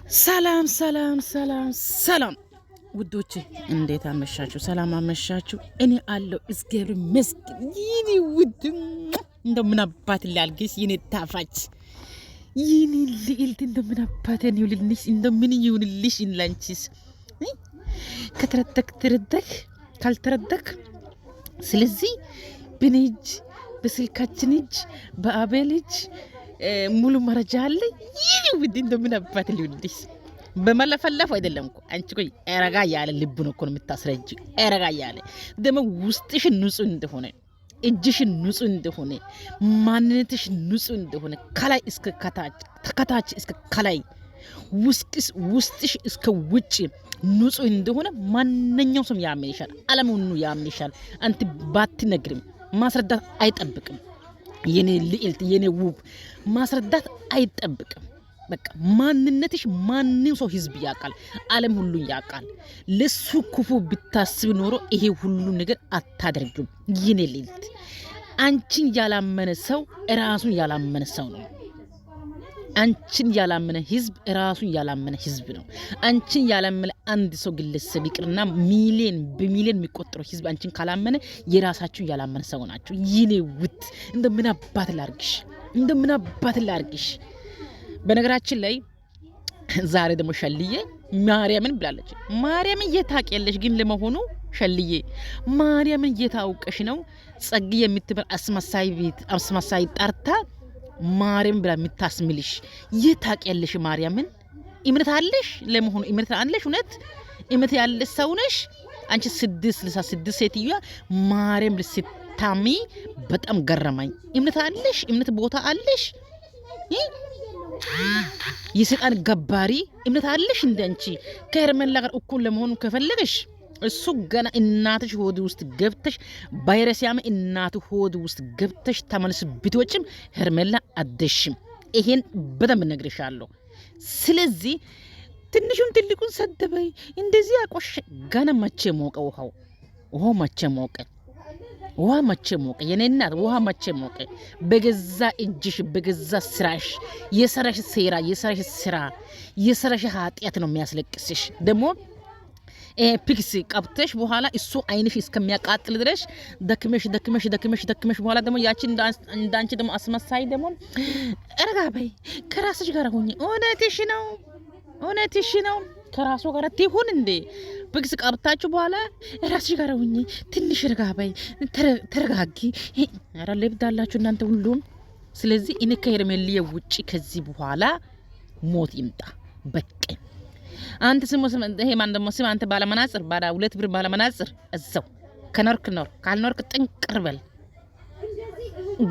ሰላም ሰላም ሰላም ሰላም ውዶቼ እንዴት አመሻችሁ? ሰላም አመሻችሁ? እኔ አለው እግዚአብሔር ይመስገን። ይኔ ውድ እንደምን አባት ላልግሽ የኔ ታፋች ይኔ ልዕልት እንደምን አባት ነው ልልሽ እንደምን ይሁንልሽ እንላንቺስ ከተረደክ ተረደክ ካልተረደክ ስለዚህ በኔጅ በስልካችን እጅ በአቤል እጅ ሙሉ መረጃ አለ። ይሄ ውድ እንደምን አባት ሊውልሽ በመለፈለፍ አይደለም እኮ አንቺ ቆይ ኤረጋ ያለ ልብ ነው እኮ የምታስረጅ። ኤረጋ ያለ ደሞ ውስጥሽ ንጹህ እንደሆነ እጅሽ ንጹህ እንደሆነ ማንነትሽ ንጹህ እንደሆነ ከላይ እስከ ከታች እስከ ከላይ ውስጥሽ እስከ ውጭ ንጹህ እንደሆነ ማንኛውም ሰው ያምንሻል። ዓለም ሁሉ ያምንሻል። አንተ ባትነግርም ማስረዳት አይጠብቅም። የኔ ልዕልት የኔ ውብ ማስረዳት አይጠብቅም። በቃ ማንነትሽ ማንንም ሰው ህዝብ ያውቃል። ዓለም ሁሉ ያውቃል። ለሱ ክፉ ብታስብ ኖሮ ይሄ ሁሉ ነገር አታደርግም። የኔ ልዕልት አንቺን ያላመነ ሰው ራሱን ያላመነ ሰው ነው። አንቺን ያላመነ ህዝብ ራሱን ያላመነ ህዝብ ነው። አንቺን ያላመነ አንድ ሰው ግለሰብ ይቅርና ሚሊዮን በሚሊዮን የሚቆጠረው ህዝብ አንቺን ካላመነ የራሳችሁ ያላመነ ሰው ናቸው። ይኔ ውት እንደምን አባት ላርግሽ በነገራችን ላይ ዛሬ ደግሞ ሸልዬ ማርያምን ብላለች። ማርያምን የታውቂያለሽ ግን ለመሆኑ ሸልዬ ማርያምን የታውቀሽ ነው? ጸግ የምትበል አስመሳይ ጠርታ ማርያም ብላ የምታስምልሽ የታውቂያለሽ? ማርያምን እምነት አለሽ? ለመሆኑ እምነት አለሽ? እውነት እምነት ያለሽ ሰው ነሽ አንቺ? 666 ሴትዮዋ ማርያም ልስታሚ በጣም ገረማኝ። እምነት አለሽ? እምነት ቦታ አለሽ? የሰይጣን ገባሪ እምነት አለሽ? እንደንቺ ከሄርሜላ ጋር እኩል ለመሆኑ ከፈለገሽ እሱ ገና እናትሽ ሆድ ውስጥ ገብተሽ ባይረሲያም እናቱ ሆድ ውስጥ ገብተሽ ተመልስ ብትወጭም ሄርሜላ አደሽም። ይሄን በደንብ ነግሬሻለሁ። ስለዚህ ትንሹን ትልቁን ሰደበይ እንደዚህ አቆሽ ገና መቼ ሞቀ ውሃው መቼ ሞቀ? ውሃ መቼ ሞቀ? የኔ እናት ውሃ መቼ ሞቀ? በገዛ እጅሽ በገዛ ስራሽ የሰራሽ ሴራ የሰራሽ ኃጢአት ነው የሚያስለቅስሽ። ደግሞ ፒክስ ቀብተሽ በኋላ እሱ አይንሽ እስከሚያቃጥል ድረስ ደክመሽ በኋላ ደግሞ ያቺ እንዳንቺ ደግሞ አስመሳይ ደግሞ ረጋ በይ ከራስሽ ጋር ሆኚ። እውነትሽ ነው ከራሱ ጋር ትሁን እንዴ? ፒክስ ቀብታችሁ በኋላ ራስሽ ጋር ሆኚ። ትንሽ ረጋ በይ ተረጋጊ። አረ ለብዳላችሁ እናንተ ሁሉም። ስለዚህ እኔ ከሄርሜላ ውጪ ከዚህ በኋላ ሞት ይምጣ በቃ። አንተ ስሙ ይሄ ማን ደሞ ስም አንተ ባለመናጽር ባዳ 2 ብር ባለመናጽር እዛው ከኖርክ ካልኖርክ ጥንቅር በል።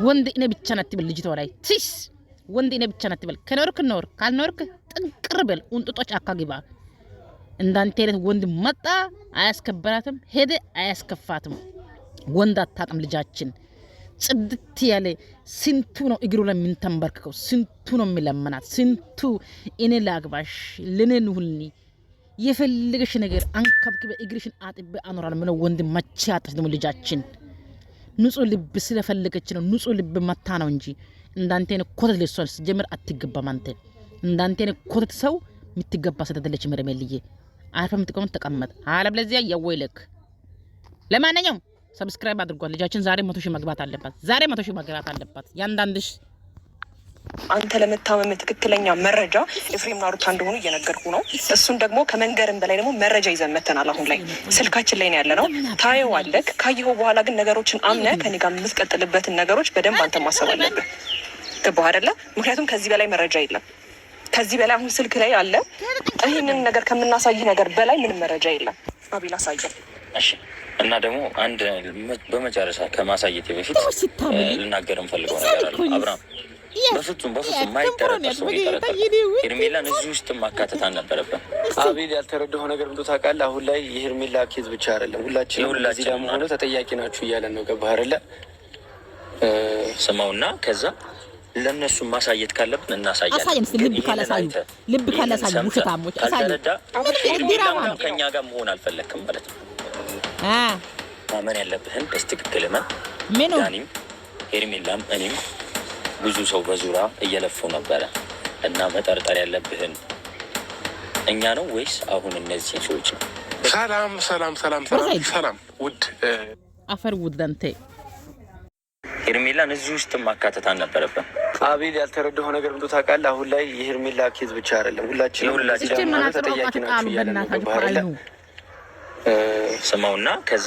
ወንድ እኔ ብቻ ናት በል ልጅቷ ላይ ትስ ወንድ እኔ ብቻ ናት በል። ካልኖርክ ጥንቅር በል። እንጥጦች አካግባ እንዳንተ አይነት ወንድ መጣ አያስከበራትም፣ ሄደ አያስከፋትም። ወንድ አታቅም ልጃችን ጽድት ያለ ስንቱ ነው እግሩ ላይ ምን ተንበርክከው ስንቱ ነው የሚለመናት ስንቱ እኔ ላግባሽ ለኔን ሁልኒ የፈለገሽ ነገር አንከብክበ እግርሽን አጥበ አኖራል ምን ወንድ መቼ አጥፍ ደግሞ ልጃችን ንጹህ ልብ ስለፈለገች ነው። ንጹህ ልብ መታ ነው እንጂ እንዳንተ ነው ኮተት ለሷል ጀምር አትገባም። አንተ እንዳንተ ነው ኮተት ሰው የምትገባ ሰተደለች ሄርሜልዬ አርፈም ተቀመጥ አለበለዚያ ያወይለክ። ለማንኛውም ሰብስክራይብ አድርጓት። ልጃችን ዛሬ 100 ሺህ መግባት አለባት። ያንዳንድሽ አንተ ለመታመም ትክክለኛ መረጃ ኤፍሬምና ሩታ እንደሆኑ እየነገርኩ ነው። እሱን ደግሞ ከመንገርም በላይ ደግሞ መረጃ ይዘን መተናል። አሁን ላይ ስልካችን ላይ ነው ያለ ነው። ታየዋለህ። ካየኸው በኋላ ግን ነገሮችን አምነህ ከኔ ጋር የምትቀጥልበትን ነገሮች በደንብ አንተ ማሰብ አለብህ። ገባህ አይደለ? ምክንያቱም ከዚህ በላይ መረጃ የለም። ከዚህ በላይ አሁን ስልክ ላይ አለ። ይህንን ነገር ከምናሳይህ ነገር በላይ ምንም መረጃ የለም። አቤል አሳየን። እሺ። እና ደግሞ አንድ በመጨረሻ ከማሳየት በፊት ልናገር ፈልገው ነገር አለ። አብርሃም በፍጹም ማይጠረጠር ሰው ይጠረጠር። ሄርሜላን እዚህ ውስጥ ማካተት አልነበረብን። አቤል ያልተረዳኸው ነገር ብሎ ታውቃለህ። አሁን ላይ የሄርሜላ ኬዝ ብቻ አይደለም፣ ሁላችንም እዚህ ደግሞ ሆኖ ተጠያቂ ናችሁ እያለን ነው። ገባህ አይደለ? ስማውና ከዛ ለነሱ ማሳየት ካለብን እናሳያለን። አሳየን። ልብ ካላሳዩ ውሸታሞች አሳየን። ከኛ ጋር መሆን አልፈለክም ማለት ነው። ማመን ያለብህን በስትክክል እመን። ዳኒም ሄርሜላም እኔም ብዙ ሰው በዙሪያ እየለፉ ነበረ እና መጠርጠር ያለብህን እኛ ነው ወይስ አሁን እነዚህ ሰዎች ነው? ሰላም ሰላም ሰላም ሰላም ሰላም። ውድ አፈር ውደንቴ ሄርሜላን እዚህ ውስጥ ማካተት አልነበረብን። አቤል ያልተረዳኸው ነገር ብሎ ታውቃለህ? አሁን ላይ የሄርሜላ ኬዝ ብቻ አይደለም፣ ሁላችንም ተጠያቂ ናችሁ እያለ ነው። ስማውና ከዛ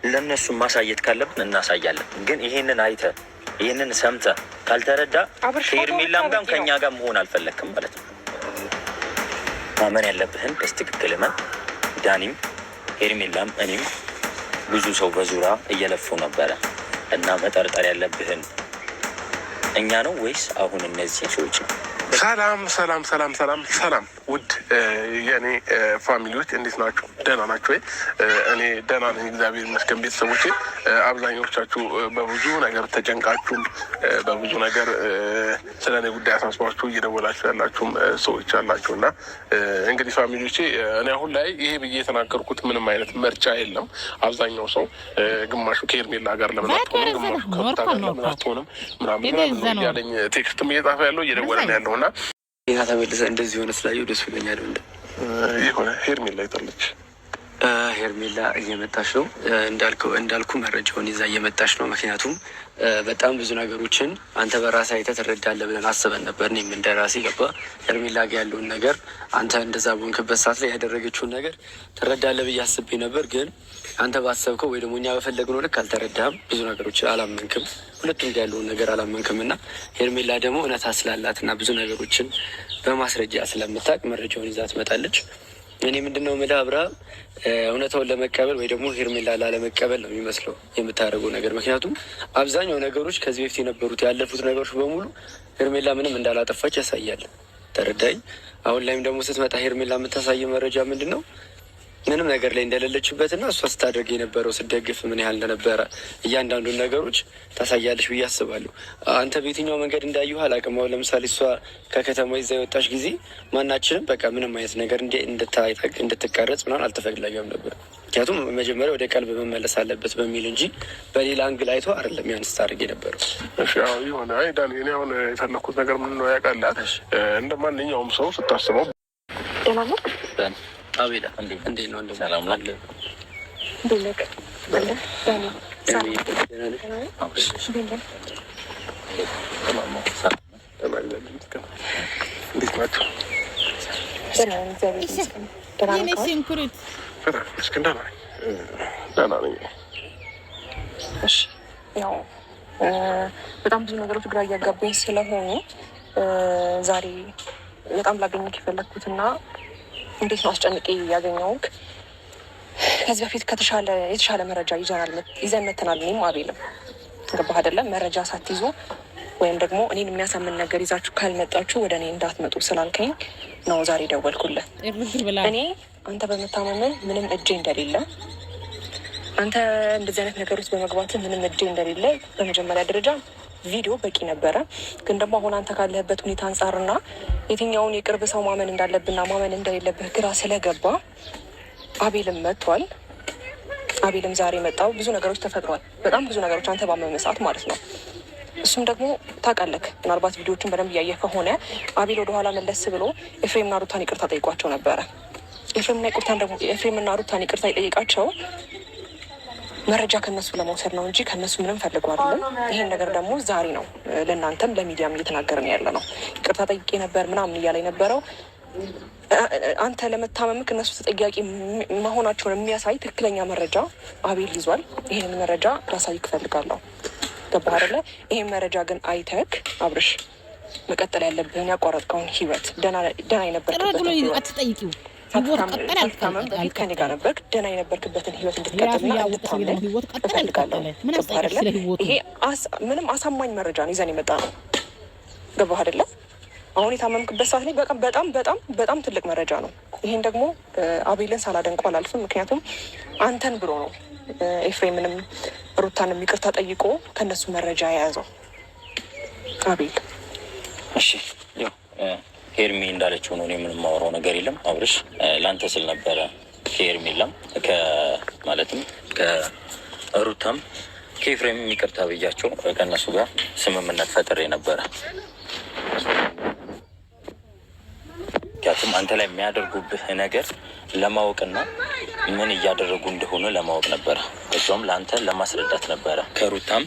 ለእነሱ ማሳየት ካለብን እናሳያለን። ግን ይሄንን አይተ ይህንን ሰምተ ካልተረዳ ከሄርሜላም ጋር ከእኛ ጋር መሆን አልፈለክም ማለት ነው። ማመን ያለብህን በስትክክል እመን። ዳኒም ሄርሜላም እኔም ብዙ ሰው በዙሪያ እየለፉ ነበረ እና መጠርጠር ያለብህን እኛ ነው ወይስ አሁን እነዚህ ሰዎች ነው? ሰላም ሰላም ሰላም ሰላም ሰላም። ውድ የእኔ ፋሚሊዎች እንዴት ናችሁ? ደህና ናችሁ ወይ? እኔ ደህና ነኝ፣ እግዚአብሔር ይመስገን። ቤተሰቦቼ አብዛኞቻችሁ በብዙ ነገር ተጨንቃችሁም በብዙ ነገር ስለ እኔ ጉዳይ አሳስባችሁ እየደወላችሁ ያላችሁም ሰዎች አላችሁ እና እንግዲህ ፋሚሊዎቼ እኔ አሁን ላይ ይሄ ብዬ የተናገርኩት ምንም አይነት ምርጫ የለም። አብዛኛው ሰው ግማሹ ከሄርሜላ ጋር ለምን አትሆንም፣ ግማሹ ከሩታ ጋር ለምን አትሆንም ምናምን እያለኝ ቴክስትም እየጻፈ ያለው እየደወለ ያለው እና ያ ተመልሰ እንደዚህ ሆነ ስላየው ደስ ብሎኛል። የሆነ ሄርሜላ አይታለች። ሄርሜላ እየመጣች ነው እንዳልኩ መረጃውን ይዛ እየመጣች ነው። ምክንያቱም በጣም ብዙ ነገሮችን አንተ በራስህ አይተህ ትረዳለህ ብለን አስበን ነበር። እኔም እንደራሴ ገባ ሄርሜላ ጋር ያለውን ነገር አንተ እንደዛ በሆንክበት ሰዓት ላይ ያደረገችውን ነገር ትረዳለህ ብዬ አስቤ ነበር። ግን አንተ ባሰብከው ወይ ደግሞ እኛ በፈለግነው ልክ አልተረዳህም። ብዙ ነገሮች አላመንክም፣ ሁለቱም ጋር ያለውን ነገር አላመንክም። እና ሄርሜላ ደግሞ እውነታ ስላላት እና ብዙ ነገሮችን በማስረጃ ስለምታውቅ መረጃውን ይዛ ትመጣለች። እኔ ምንድነው የምልህ አብርሃም፣ እውነታውን ለመቀበል ወይ ደግሞ ሄርሜላ ላለመቀበል ነው የሚመስለው የምታደርገው ነገር። ምክንያቱም አብዛኛው ነገሮች ከዚህ በፊት የነበሩት ያለፉት ነገሮች በሙሉ ሄርሜላ ምንም እንዳላጠፋች ያሳያል። ተረዳኝ። አሁን ላይም ደግሞ ስትመጣ ሄርሜላ የምታሳየው መረጃ ምንድን ነው? ምንም ነገር ላይ እንደሌለችበትና እሷ ስታደርግ የነበረው ስደግፍ ምን ያህል እንደነበረ እያንዳንዱን ነገሮች ታሳያለች ብዬ አስባለሁ። አንተ በየትኛው መንገድ እንዳየሁ አላውቅም። አሁን ለምሳሌ እሷ ከከተማ ይዛ የወጣች ጊዜ ማናችንም በቃ ምንም አይነት ነገር እንድትቀረጽ ምናምን አልተፈለገም ነበር። ምክንያቱም መጀመሪያ ወደ ቀልብ መመለስ አለበት በሚል እንጂ በሌላ አንግል አይቶ አይደለም ያን ስታደርግ የነበረው። የሆነ አይ ዳኒ፣ እኔ አሁን የፈለኩት ነገር ምን ነው ያውቃላት፣ እንደ ማንኛውም ሰው ስታስበው አቤላ እንዴት ነው? ሰላም ነው። ያው በጣም ብዙ ነገሮች ግራ እያጋባኝ ስለሆኑ ዛሬ በጣም ላገኘክ የፈለግኩትና እንዴት ነው አስጨንቄ ያገኘውክ? ከዚህ በፊት የተሻለ መረጃ ይዘን መተናል። እኔም አቤልም ገባህ አይደለም? መረጃ ሳትይዙ ወይም ደግሞ እኔን የሚያሳምን ነገር ይዛችሁ ካልመጣችሁ ወደ እኔ እንዳትመጡ ስላልከኝ ነው ዛሬ ደወልኩልህ። እኔ አንተ በመታመምን ምንም እጄ እንደሌለ፣ አንተ እንደዚህ አይነት ነገር ውስጥ በመግባት ምንም እጄ እንደሌለ በመጀመሪያ ደረጃ ቪዲዮ በቂ ነበረ። ግን ደግሞ አሁን አንተ ካለህበት ሁኔታ አንጻርና የትኛውን የቅርብ ሰው ማመን እንዳለብና ማመን እንደሌለብህ ግራ ስለገባ አቤልም መጥቷል። አቤልም ዛሬ መጣው። ብዙ ነገሮች ተፈጥሯል። በጣም ብዙ ነገሮች አንተ ባመመ ሰዓት ማለት ነው። እሱም ደግሞ ታውቃለህ፣ ምናልባት ቪዲዮችን በደንብ እያየህ ከሆነ አቤል ወደኋላ መለስ ብሎ ኤፍሬምና ሩታን ይቅርታ ጠይቋቸው ነበረ። ኤፍሬምና ሩታን ይቅርታ ይጠይቃቸው መረጃ ከነሱ ለመውሰድ ነው እንጂ ከነሱ ምንም ፈልጎ አይደለም። ይሄን ነገር ደግሞ ዛሬ ነው ለእናንተም ለሚዲያም እየተናገርን ያለ ነው። ይቅርታ ጠይቄ ነበር ምናምን እያለ የነበረው አንተ ለመታመምክ እነሱ ተጠያቂ መሆናቸውን የሚያሳይ ትክክለኛ መረጃ አቤል ይዟል። ይህንን መረጃ ላሳይክ እፈልጋለሁ። ገባህ አይደለ? ይህን መረጃ ግን አይተክ አብርሽ መቀጠል ያለብህን ያቋረጥከውን ህይወት ደህና የነበርክበትን ከኔ ጋር ነበርክ፣ ደህና የነበርክበትን ህይወት እንድትቀጥልና እንድታምነኝ እፈልጋለሁ። ይሄ ምንም አሳማኝ መረጃ ነው ይዘን የመጣ ነው። ገባህ አይደለ? አሁን የታመምክበት ሰዓት ላይ በጣም በጣም በጣም ትልቅ መረጃ ነው። ይሄን ደግሞ አቤልን ሳላደንቀው አላልፍም። ምክንያቱም አንተን ብሎ ነው ኤፍሬምንም ሩታንም ይቅርታ ጠይቆ ከእነሱ መረጃ የያዘው አቤል። እሺ ያው ሄርሜ እንዳለችው ነው። እኔ ምንም ማወራው ነገር የለም። አብርሽ ለአንተ ስል ነበረ ከሄርሜላም ማለትም ከሩታም ከኤፍሬም ይቅርታ ብያቸው ከእነሱ ጋር ስምምነት ፈጥሬ ነበረ። ምክንያቱም አንተ ላይ የሚያደርጉብህ ነገር ለማወቅና ምን እያደረጉ እንደሆነ ለማወቅ ነበረ። እሷም ለአንተ ለማስረዳት ነበረ። ከሩታም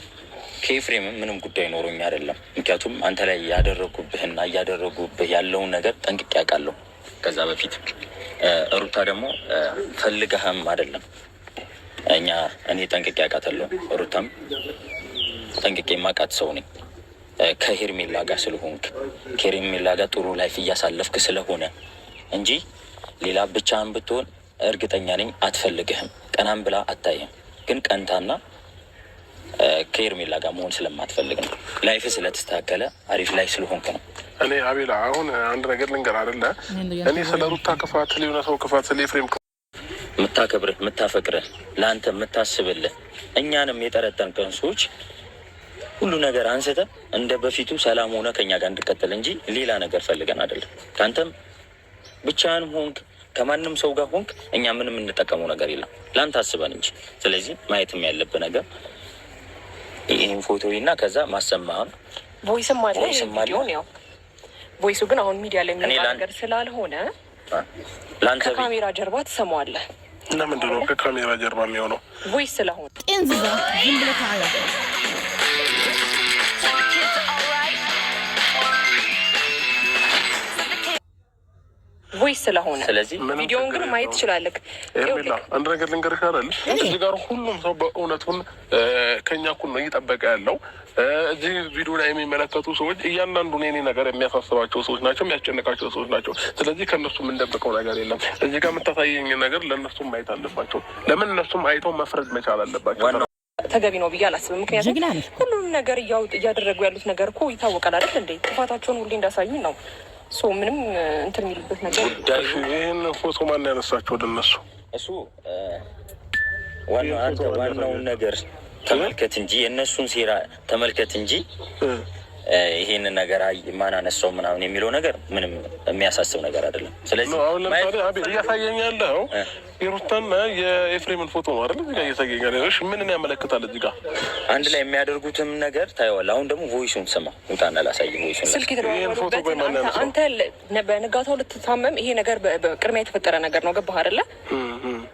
ከኤፍሬምም ምንም ጉዳይ ኖሮኝ አይደለም። ምክንያቱም አንተ ላይ ያደረጉብህና እያደረጉብህ ያለውን ነገር ጠንቅቄ አውቃለሁ ከዛ በፊት። ሩታ ደግሞ ፈልገህም አይደለም እኔ ጠንቅቄ አውቃታለሁ። ሩታም ጠንቅቄ የማውቃት ሰው ነኝ። ከሄርሜላ ጋር ስለሆንክ ከሄርሜላ ጋር ጥሩ ላይፍ እያሳለፍክ ስለሆነ እንጂ ሌላ ብቻህን ብትሆን እርግጠኛ ነኝ አትፈልግህም። ቀናም ብላ አታይም። ግን ቀንታና ከሄርሜላ ጋር መሆን ስለማትፈልግ ነው። ላይፍ ስለተስተካከለ አሪፍ ላይ ስለሆንክ ነው። እኔ አቤላ አሁን አንድ ነገር ልንገር አይደለ? እኔ ስለ ሩታ ክፋት፣ ሊሆነ ሰው ክፋት፣ ስለ ኤፍሬም የምታከብርህ የምታፈቅርህ ለአንተ የምታስብልህ እኛንም የጠረጠንከን ሰዎች ሁሉ ነገር አንስተ እንደ በፊቱ ሰላም ሆነ ከኛ ጋር እንድቀጥል እንጂ ሌላ ነገር ፈልገን አይደለም። ከአንተም ብቻህንም ሆንክ ከማንም ሰው ጋር ሆንክ እኛ ምንም የምንጠቀመው ነገር የለም ለአንተ አስበን እንጂ። ስለዚህ ማየትም ያለብህ ነገር ይህን ፎቶ እና ከዛ ማሰማህን ቮይስም አለ ቪዲዮን። ያው ቮይሱ ግን አሁን ሚዲያ ላይ የሚወጣ ነገር ስላልሆነ ከካሜራ ጀርባ ትሰማዋለህ። እና ምንድን ነው ከካሜራ ጀርባ የሚሆነው? ቮይስ ስለሆነ ጤንዝዛ ዝም ብለህ ታያ ቮይስ ስለሆነ ስለዚህ ቪዲዮውን ግን ማየት ትችላለህ። ኤርሜላ አንድ ነገር ልንገርሽ አይደል? እዚህ ጋር ሁሉም ሰው በእውነቱን ከኛ እኩል ነው እየጠበቀ ያለው። እዚህ ቪዲዮ ላይ የሚመለከቱ ሰዎች እያንዳንዱን የኔ ነገር የሚያሳስባቸው ሰዎች ናቸው፣ የሚያስጨንቃቸው ሰዎች ናቸው። ስለዚህ ከእነሱ የምንደብቀው ነገር የለም። እዚህ ጋር የምታሳየኝ ነገር ለእነሱም ማየት አለባቸው። ለምን እነሱም አይተው መፍረድ መቻል አለባቸው። ተገቢ ነው ብዬ አላስብም። ምክንያቱም ሁሉንም ነገር እያደረጉ ያሉት ነገር እኮ ይታወቃል አይደል እንዴ? ጥፋታቸውን ሁሌ እንዳሳዩኝ ነው። ምንም እንትን የሚልበት ነገር ይህን ፎቶ ማን ያነሳቸው? ወደ እነሱ እሱ ዋናውን ነገር ተመልከት እንጂ የእነሱን ሴራ ተመልከት እንጂ ይሄንን ነገር ማን አነሳው ምናምን የሚለው ነገር ምንም የሚያሳስብ ነገር አይደለም። ስለዚህ አሁን ለምሳሌ አቤል እያሳየኝ ያለው የሩታና የኤፍሬምን ፎቶ ነው አይደል? እዚህ ጋር እያሳየኝ ያለው ምንን ያመለክታል? እዚህ ጋር አንድ ላይ የሚያደርጉትም ነገር ታየዋለህ። አሁን ደግሞ ቮይሱን ስማ። ውጣና ላሳይ ቮይሱን። ስልክ የተደዋወሉበት አንተ በንጋታው ልትታመም ይሄ ነገር በቅድሚያ የተፈጠረ ነገር ነው። ገባህ አይደለ?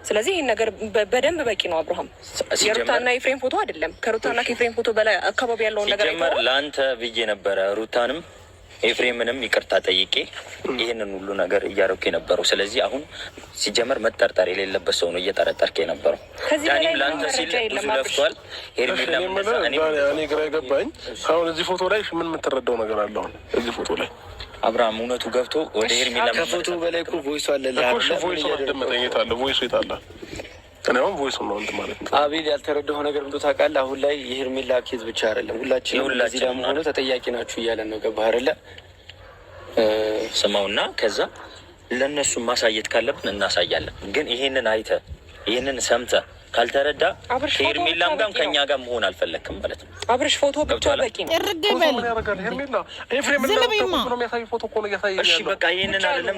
ስለዚህ ይህን ነገር በደንብ በቂ ነው። አብርሃም የሩታና የኤፍሬም ፎቶ አይደለም። ከሩታና ከኤፍሬም ፎቶ በላይ አካባቢ ያለውን ነገር ሲጀመር ለአንተ ብዬ ነበረ ሩታንም ኤፍሬምንም ይቅርታ ጠይቄ ይህንን ሁሉ ነገር እያደረኩ የነበረው። ስለዚህ አሁን ሲጀመር መጠርጠር የሌለበት ሰው ነው እየጠረጠርክ የነበረው። ዳኒም ለአንተ ሲል ብዙ ለፍቷል። እኔ ግራ የገባኝ አሁን እዚህ ፎቶ ላይ ምን የምትረዳው ነገር አለ? አሁን እዚህ ፎቶ ላይ አብርሃም እውነቱ ገብቶ ወደ ሄርሜላ ከፎቶ በላይ እኮ ቮይሱ አለ። ቮይሱ አደመጠኝ። የት አለ ቮይሱ? የት አለ? እኔ አሁን ቮይሱ ነው እንትን ማለት ነው። አቤል ያልተረዳው ነገር ብሎ ታውቃለህ? አሁን ላይ የሄርሜላ ኬዝ ብቻ አይደለም፣ ሁላችንም እዚህ ደግሞ ሆኖ ተጠያቂ ናችሁ እያለን ነው። ገባህ አይደለ? ስማውና ከዛ ለእነሱ ማሳየት ካለብን እናሳያለን። ግን ይሄንን አይተህ ይሄንን ሰምተህ ካልተረዳ ከሄርሜላም ጋር ከኛ ጋር መሆን አልፈለክም ማለት ነው። አብርሽ ፎቶ ብቻ በቂ ነው። እሺ በቃ ይሄንን አይደለም።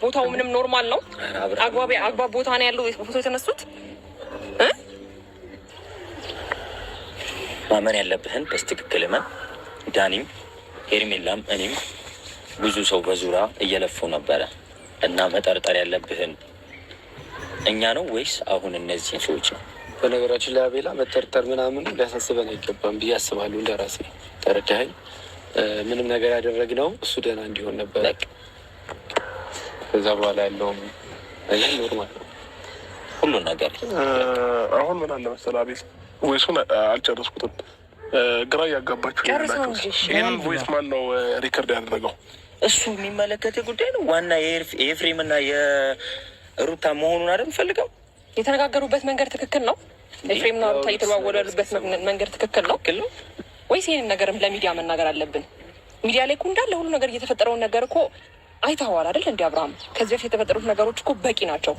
ቦታው ምንም ኖርማል ነው። አግባብ ቦታ ነው ያለው ፎቶ የተነሱት። ማመን ያለብህን በስትክክል መን ዳኒም ሄርሜላም እኔም ብዙ ሰው በዙሪያ እየለፉ ነበረ እና መጠርጠር ያለብህን እኛ ነው ወይስ አሁን እነዚህን ሰዎች ነው? በነገራችን ላይ አቤላ መጠርጠር ምናምን ሊያሳስበን አይገባም ብዬ አስባለሁ። እንደራሴ ተረዳኸኝ? ምንም ነገር ያደረግነው እሱ ደህና እንዲሆን ነበረ። ከዛ በኋላ ያለውም ይህ ኖርማል ነው ሁሉን ነገር። አሁን ምን አለ መሰለህ አቤል፣ ወይሱን አልጨረስኩትም። ግራ እያጋባችሁ ያላችሁ ይህንን ቮይስ ማን ነው ሪከርድ ያደረገው? እሱ የሚመለከት ጉዳይ ነው። ዋና የኤፍሬምና የሩታ መሆኑን አይደል ፈልገው የተነጋገሩበት መንገድ ትክክል ነው። ኤፍሬምና ሩታ እየተዋወሉ ያሉበት መንገድ ትክክል ነው ወይስ ይህንን ነገርም ለሚዲያ መናገር አለብን? ሚዲያ ላይ እኮ እንዳለ ሁሉ ነገር እየተፈጠረውን ነገር እኮ አይተኸዋል አይደል? እንዲ አብርሃም ከዚህ በፊት የተፈጠሩት ነገሮች እኮ በቂ ናቸው።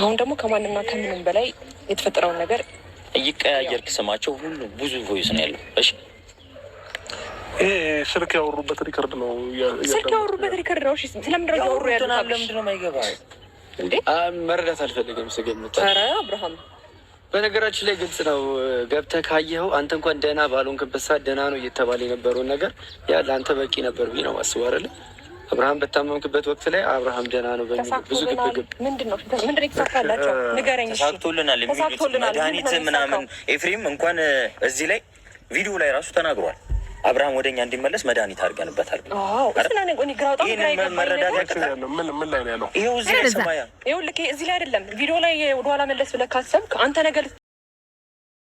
አሁን ደግሞ ከማንና ከምንም በላይ የተፈጠረውን ነገር እይቀያየርክ ስማቸው ሁሉ ብዙ ቮይስ ነው ያለው። እሺ ይሄ ስልክ ያወሩበት ሪከርድ ነው። ስልክ ያወሩበት ሪከርድ ነው። እሺ ስለምንድን ነው ያወሩ ያሉት? ለምንድን ነው የማይገባው እንዴ? መረዳት አልፈልግም ስገምት። ኧረ አብርሃም በነገራችን ላይ ግልጽ ነው። ገብተህ ካየኸው አንተ እንኳን ደህና ባልሆንክበት ሰዓት ደህና ነው እየተባለ የነበረውን ነገር ያ ለአንተ በቂ ነበር ብዬ ነው ማስበው አይደለ? አብርሃም በታመምክበት ወቅት ላይ አብርሃም ደህና ነው በሚል ብዙ ግብግብ ምንድን ነው የተሳካላቸው? ንገረኝ። ተሳክቶልናል የሚሉት መድኃኒት ምናምን ኤፍሬም እንኳን እዚህ ላይ ቪዲዮ ላይ ራሱ ተናግሯል። አብርሃም ወደኛ እንዲመለስ መድኃኒት አድርገንበታል። መረዳት ያቅታል። ምን ላይ ነው ያለው? ይኸው እዚህ ላይ ሰማያ ይኸው ልክ እዚህ ላይ አይደለም ቪዲዮ ላይ ወደኋላ መለስ ብለህ ካሰብክ አንተ ነገር